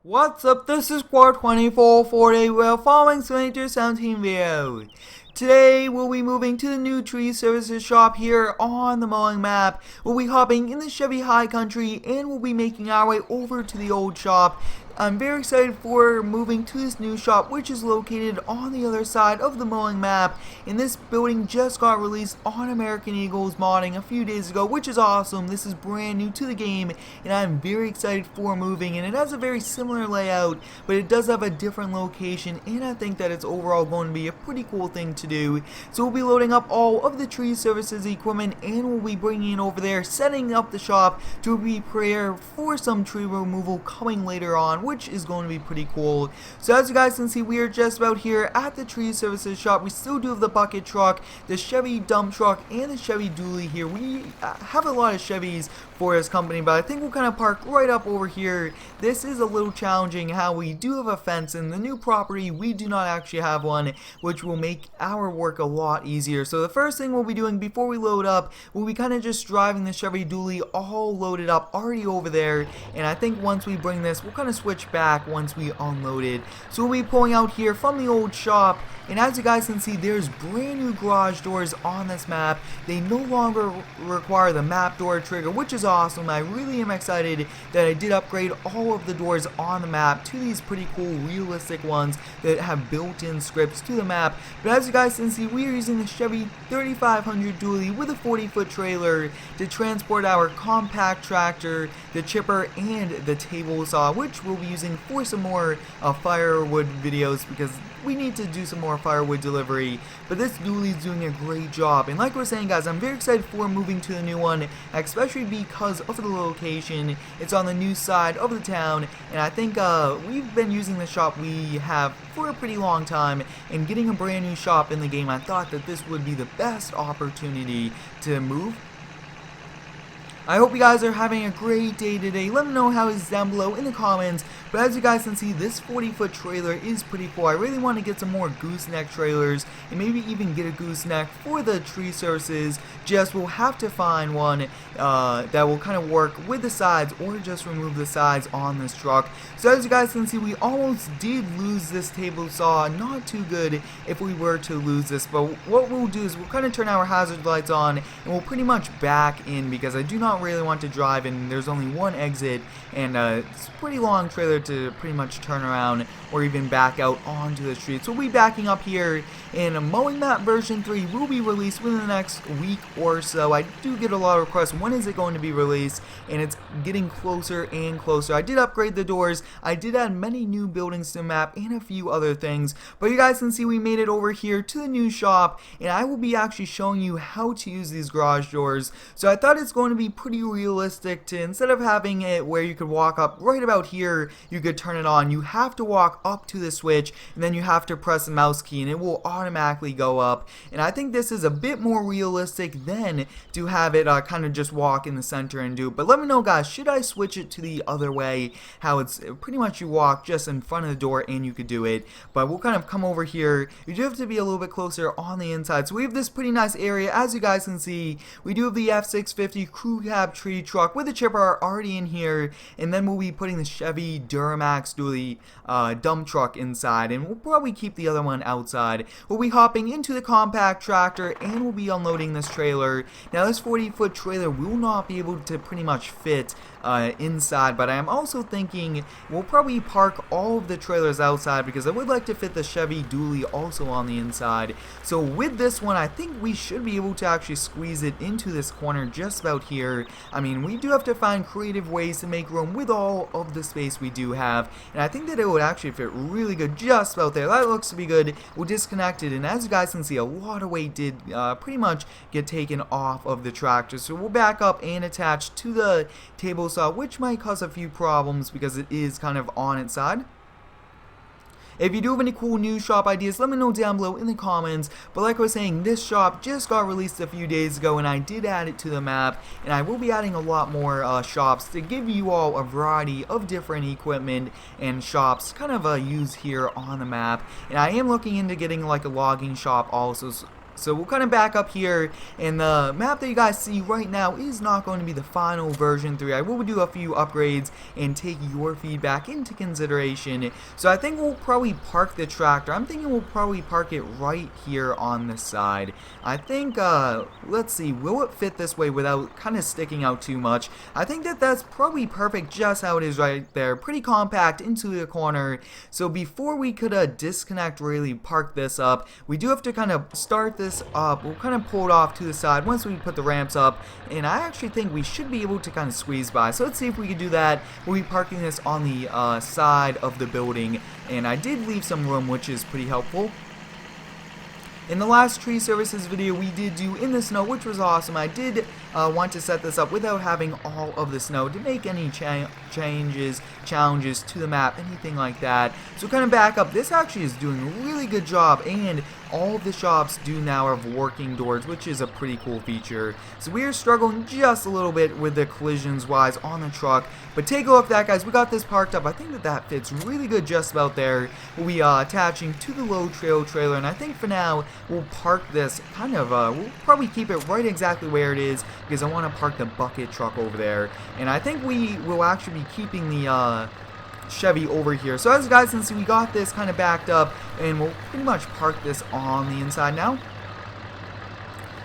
What's up, this is Squad24 for a following Simulator 17 video. Today we'll be moving to the new tree services shop here on the Mowing Map. We'll be hopping in the Chevy High Country and we'll be making our way over to the old shop. I'm very excited for moving to this new shop, which is located on the other side of the Mowing Map, and this building just got released on American Eagle's modding a few days ago, which is awesome. This is brand new to the game and I'm very excited for moving, and it has a very similar layout, but it does have a different location, and I think that it's overall going to be a pretty cool thing to do. So we'll be loading up all of the tree services equipment and we'll be bringing it over there, setting up the shop to prepare for some tree removal coming later on, which is going to be pretty cool. So as you guys can see, we are just about here at the tree services shop. We still do have the bucket truck, the Chevy dump truck, and the Chevy dually here. We have a lot of Chevys for this company, but I think we'll kind of park right up over here. This is a little challenging how we do have a fence in the new property. We do not actually have one, which will make our work a lot easier. So the first thing we'll be doing before we load up, we'll be kind of just driving the Chevy dually all loaded up already over there, and I think once we bring this, we'll kind of switch back once we unload it. So we'll be pulling out here from the old shop, and as you guys can see, there's brand new garage doors on this map. They no longer require the map door trigger, which is awesome. I really am excited that I did upgrade all of the doors on the map to these pretty cool realistic ones that have built-in scripts to the map. But as you guys can see, we are using the Chevy 3500 dually with a 40-foot trailer to transport our compact tractor, the chipper, and the table saw, which we'll be using for some more firewood videos because we need to do some more firewood delivery. But this dually is doing a great job, and like we're saying, guys, I'm very excited for moving to the new one, especially because of the location. It's on the new side of the town, and I think we've been using the shop we have for a pretty long time, and getting a brand new shop in the game, I thought that this would be the best opportunity to move. I hope you guys are having a great day today. Let me know how it is down below in the comments. But as you guys can see, this 40-foot trailer is pretty cool. I really want to get some more gooseneck trailers and maybe even get a gooseneck for the tree services. Just we'll have to find one that will kind of work with the sides or just remove the sides on this truck. So as you guys can see, we almost did lose this table saw. Not too good if we were to lose this. But what we'll do is we'll kind of turn our hazard lights on and we'll pretty much back in because I do not really want to drive and there's only one exit, and it's a pretty long trailer to pretty much turn around or even back out onto the street. So we'll be backing up here, and Mowing Map version 3 will be released within the next week or so. I do get a lot of requests, when is it going to be released, and it's getting closer and closer. I did upgrade the doors, I did add many new buildings to the map and a few other things, but you guys can see we made it over here to the new shop, and I will be actually showing you how to use these garage doors. So I thought it's going to be pretty realistic to, instead of having it where you could walk up right about here, you could turn it on. You have to walk up to the switch and then you have to press the mouse key and it will automatically go up. And I think this is a bit more realistic than to have it kind of just walk in the center and do. But let me know, guys, should I switch it to the other way, how it's pretty much you walk just in front of the door and you could do it. But we'll kind of come over here. You do have to be a little bit closer on the inside. So we have this pretty nice area. As you guys can see, we do have the F650 crew cab tree truck with the chipper already in here, and then we'll be putting the Chevy Duramax dually dump truck inside, and we'll probably keep the other one outside. We'll be hopping into the compact tractor and we'll be unloading this trailer. Now this 40-foot trailer will not be able to pretty much fit inside, but I am also thinking we'll probably park all of the trailers outside because I would like to fit the Chevy dually also on the inside. So with this one, I think we should be able to actually squeeze it into this corner just about here. I mean, we do have to find creative ways to make room with all of the space we do have, and I think that it would actually fit really good just about there. That looks to be good. We'll disconnect it, and as you guys can see, a lot of weight did pretty much get taken off of the tractor. So we'll back up and attach to the table saw, which might cause a few problems because it is kind of on its side. If you do have any cool new shop ideas, let me know down below in the comments. But like I was saying, this shop just got released a few days ago and I did add it to the map, and I will be adding a lot more shops to give you all a variety of different equipment and shops kind of use here on the map. And I am looking into getting like a logging shop also, So we'll kind of back up here, and the map that you guys see right now is not going to be the final version 3. I will do a few upgrades and take your feedback into consideration. So I think we'll probably park the tractor. I'm thinking we'll probably park it right here on the side. I think, let's see, will it fit this way without kind of sticking out too much? I think that that's probably perfect just how it is right there. Pretty compact into the corner. So before we could disconnect, really park this up, we do have to kind of start this up. We'll kind of pull it off to the side once we put the ramps up, and I actually think we should be able to kind of squeeze by. So let's see if we can do that. We'll be parking this on the side of the building, and I did leave some room, which is pretty helpful. In the last tree services video we did do in the snow, which was awesome. I did want to set this up without having all of the snow to make any challenges to the map, anything like that. So kind of back up, this actually is doing a really good job, and all of the shops do now have working doors, which is a pretty cool feature. So we are struggling just a little bit with the collisions wise on the truck, but take a look at that, guys. We got this parked up. I think that that fits really good just about there. We'll be attaching to the low trail trailer, and I think for now we'll park this kind of, we'll probably keep it right exactly where it is, because I want to park the bucket truck over there. And I think we will actually be keeping the Chevy over here. So as you guys can see, we got this kind of backed up, and we'll pretty much park this on the inside now.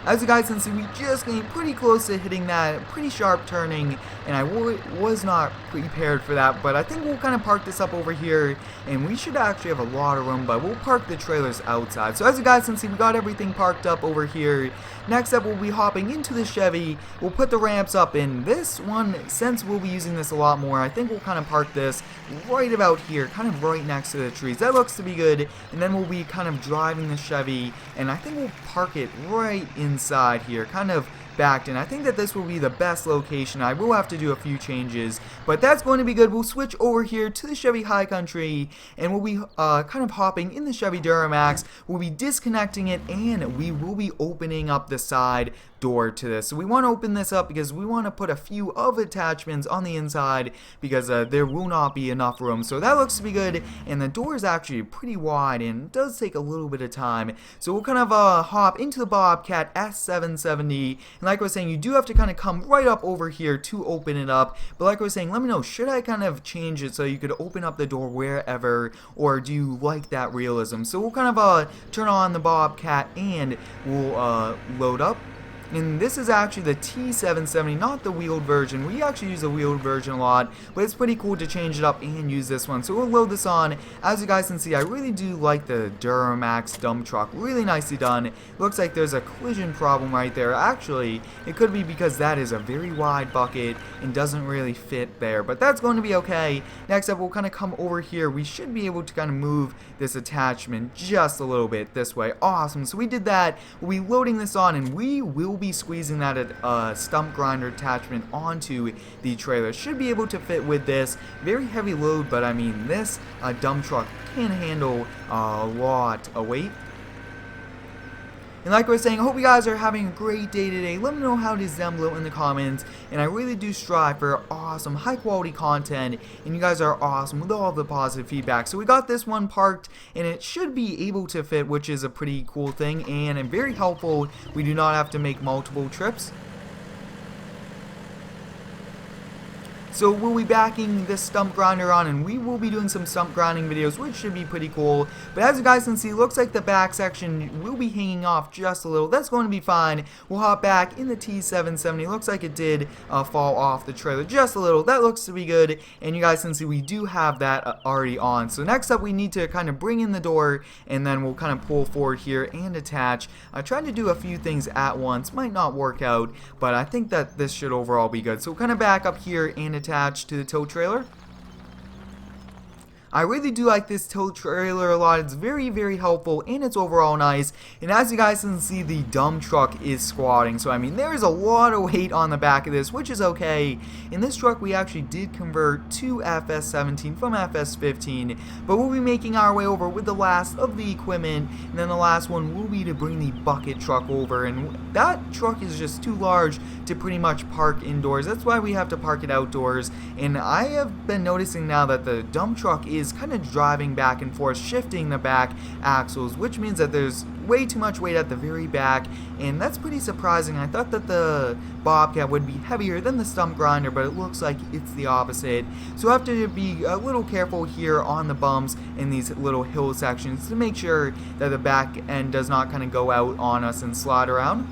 As you guys can see, we just came pretty close to hitting that pretty sharp turning, and I was not prepared for that, but I think we'll kind of park this up over here, and we should actually have a lot of room, but we'll park the trailers outside. So as you guys can see, we got everything parked up over here. Next up, we'll be hopping into the Chevy. We'll put the ramps up in this one. Since we'll be using this a lot more, I think we'll kind of park this right about here, kind of right next to the trees. That looks to be good, and then we'll be kind of driving the Chevy, and I think we'll park it right inside here, kind of backed in. I think that this will be the best location. I will have to do a few changes, but that's going to be good. We'll switch over here to the Chevy High Country, and we'll be kind of hopping in the Chevy Duramax. We'll be disconnecting it, and we will be opening up the side door to this. So we want to open this up because we want to put a few of attachments on the inside, because there will not be enough room. So that looks to be good, and the door is actually pretty wide and does take a little bit of time. So we'll kind of hop into the Bobcat S770, and like I was saying, you do have to kind of come right up over here to open it up. But like I was saying, let me know, should I kind of change it so you could open up the door wherever, or do you like that realism? So we'll kind of turn on the Bobcat, and we'll load up. And this is actually the T770, not the wheeled version. We actually use the wheeled version a lot, but it's pretty cool to change it up and use this one. So we'll load this on. As you guys can see, I really do like the Duramax dump truck. Really nicely done. Looks like there's a collision problem right there. Actually, it could be because that is a very wide bucket and doesn't really fit there, but that's going to be okay. Next up, we'll kind of come over here. We should be able to kind of move this attachment just a little bit this way. Awesome. So we did that. We'll be loading this on, and we will be squeezing that stump grinder attachment onto the trailer. Should be able to fit with this. Very heavy load, but I mean, this dump truck can handle a lot of weight. And like I was saying, I hope you guys are having a great day today. Let me know how it is down below in the comments. And I really do strive for awesome, high quality content. And you guys are awesome with all the positive feedback. So we got this one parked, and it should be able to fit, which is a pretty cool thing. And very helpful. We do not have to make multiple trips. So we'll be backing this stump grinder on, and we will be doing some stump grinding videos, which should be pretty cool. But as you guys can see, looks like the back section will be hanging off just a little. That's going to be fine. We'll hop back in the T770. Looks like it did fall off the trailer just a little. That looks to be good, and you guys can see we do have that already on. So next up, we need to kind of bring in the door, and then we'll kind of pull forward here and attach. I tried to do a few things at once. Might not work out, but I think that this should overall be good. So we'll kind of back up here and attached to the tow trailer. I really do like this tow trailer a lot. It's very, very helpful, and it's overall nice. And as you guys can see, the dump truck is squatting. So, I mean, there is a lot of weight on the back of this, which is okay. In this truck, we actually did convert to FS17 from FS15. But we'll be making our way over with the last of the equipment. And then the last one will be to bring the bucket truck over. And that truck is just too large to pretty much park indoors. That's why we have to park it outdoors. And I have been noticing now that the dump truck is is kind of driving back and forth, shifting the back axles, which means that there's way too much weight at the very back, and that's pretty surprising. I thought that the Bobcat would be heavier than the stump grinder, but it looks like it's the opposite. So I have to be a little careful here on the bumps in these little hill sections to make sure that the back end does not kind of go out on us and slide around.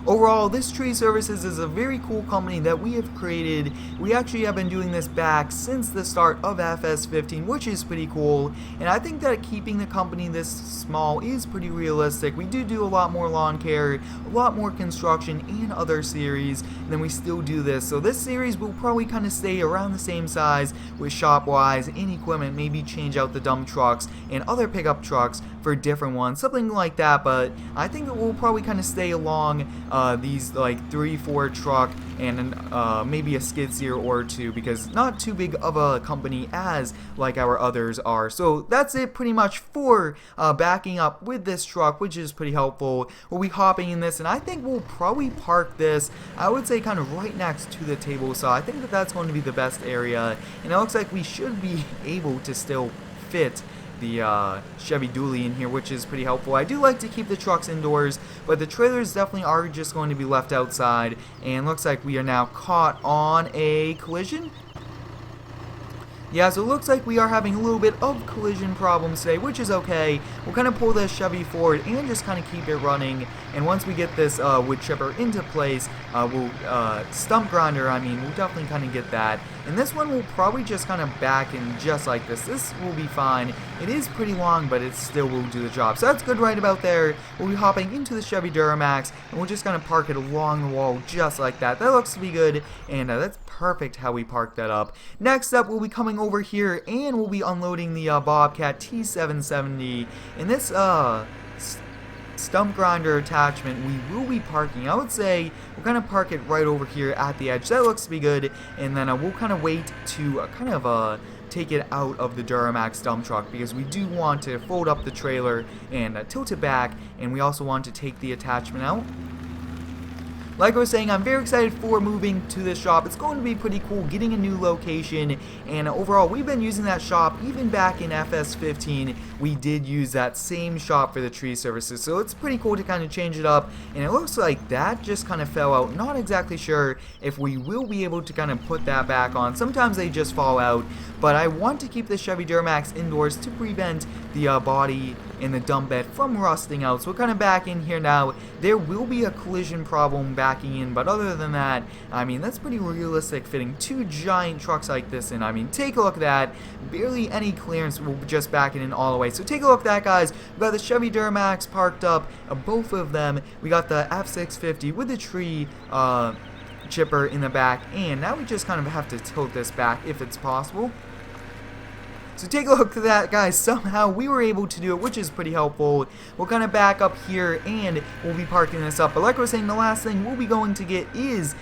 Overall, this Tree Services is a very cool company that we have created. We actually have been doing this back since the start of FS15, which is pretty cool. And I think that keeping the company this small is pretty realistic. We do a lot more lawn care, a lot more construction, and other series, and then we still do this. So this series will probably kind of stay around the same size with shop-wise and equipment, maybe change out the dump trucks and other pickup trucks for different ones, something like that. But I think it will probably kind of stay along these like 3-4 truck and maybe a skid steer or two, because not too big of a company as like our others are. So that's it pretty much for backing up with this truck, which is pretty helpful. We'll be hopping in this, and I think we'll probably park this, I would say, kind of right next to the table saw. I think that that's going to be the best area, and it looks like we should be able to still fit the Chevy Dually in here, which is pretty helpful. I do like to keep the trucks indoors, but the trailers definitely are just going to be left outside, and looks like we are now caught on a collision. Yeah, so it looks like we are having a little bit of collision problems today, which is okay. We'll kind of pull this Chevy forward and just kind of keep it running, and once we get this wood chipper into place, we'll stump grinder, we'll definitely kind of get that. And this one will probably just kind of back in just like this. This will be fine. It is pretty long, but it still will do the job. So that's good right about there. We'll be hopping into the Chevy Duramax, and we'll just kind of park it along the wall just like that. That looks to be good, and that's perfect how we park that up. Next up, we'll be coming over here, and we'll be unloading the Bobcat T770. And this stump grinder attachment we will be parking, I would say we'll kind of park it right over here at the edge. That looks to be good, and then we'll kind of wait to take it out of the Duramax dump truck, because we do want to fold up the trailer and tilt it back, and we also want to take the attachment out. Like I was saying, I'm very excited for moving to this shop. It's going to be pretty cool getting a new location, and overall we've been using that shop even back in FS15. We did use that same shop for the tree services, so it's pretty cool to kind of change it up. And it looks like that just kind of fell out. Not exactly sure if we will be able to kind of put that back on. Sometimes they just fall out, but I want to keep the Chevy Duramax indoors to prevent the body in the dump bed from rusting out. So we're kind of back in here now. There will be a collision problem backing in, but other than that, that's pretty realistic fitting two giant trucks like this in. Take a look at that. Barely any clearance. We'll just back it in all the way. So take a look at that, guys. We got the Chevy Duramax parked up, both of them. We got the F650 with the tree chipper in the back, and now we just kind of have to tilt this back if it's possible. So take a look at that, guys. Somehow we were able to do it, which is pretty helpful. We'll kind of back up here, and we'll be parking this up. But like I was saying, the last thing we'll be going to get is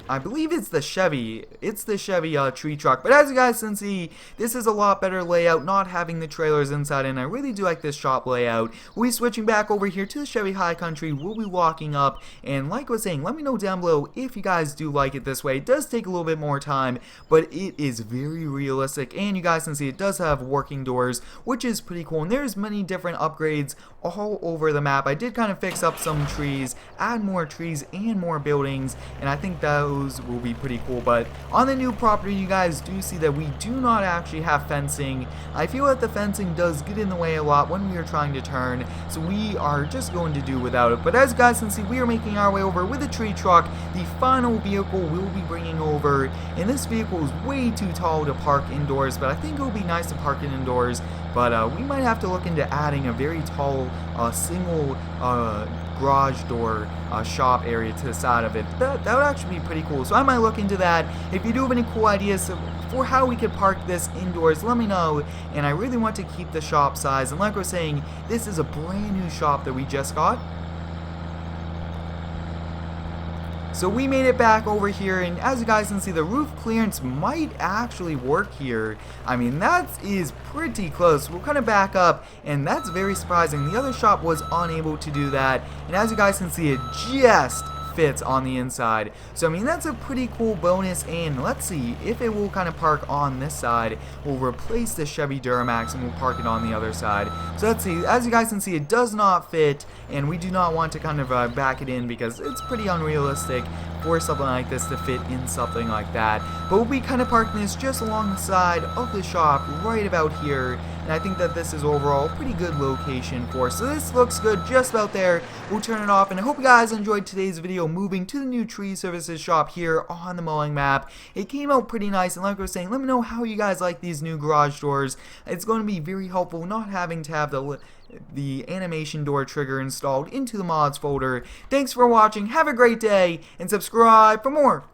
I believe it's the Chevy. It's the Chevy tree truck. But as you guys can see, this is a lot better layout, not having the trailers inside, and I really do like this shop layout. We'll be switching back over here to the Chevy High Country. We'll be walking up, and like I was saying, let me know down below if you guys do like it this way. It does take a little bit more time, but it is very realistic, and you guys can see it does have working doors, which is pretty cool, and there's many different upgrades all over the map. I did kind of fix up some trees, add more trees and more buildings, and I think those will be pretty cool. But on the new property, you guys do see that we do not actually have fencing. I feel that the fencing does get in the way a lot when we are trying to turn, so we are just going to do without it. But as you guys can see, we are making our way over with a tree truck. The final vehicle we'll be bringing over, and this vehicle is way too tall to park indoors, but I think it would be nice to park it indoors. But we might have to look into adding a very tall single garage door shop area to the side of it. That would actually be pretty cool, so I might look into that. If you do have any cool ideas for how we could park this indoors, let me know. And I really want to keep the shop size, and like I was saying, this is a brand new shop that we just got. So we made it back over here, and as you guys can see, the roof clearance might actually work here. That is pretty close. We'll kind of back up, and that's very surprising. The other shop was unable to do that, and as you guys can see, it just fits on the inside. So I mean, that's a pretty cool bonus, and let's see if it will kind of park on this side. We'll replace the Chevy Duramax and we'll park it on the other side. So let's see, as you guys can see, it does not fit, and we do not want to kind of back it in because it's pretty unrealistic for something like this to fit in something like that. But we'll be kind of parking this just along the side of the shop right about here, and I think that this is overall a pretty good location for us. So this looks good just about there. We'll turn it off, and I hope you guys enjoyed today's video moving to the new tree services shop here on the Mowing Map. It came out pretty nice, and like I was saying, let me know how you guys like these new garage doors. It's going to be very helpful not having to have the animation door trigger installed into the mods folder. Thanks for watching, have a great day, and subscribe for more.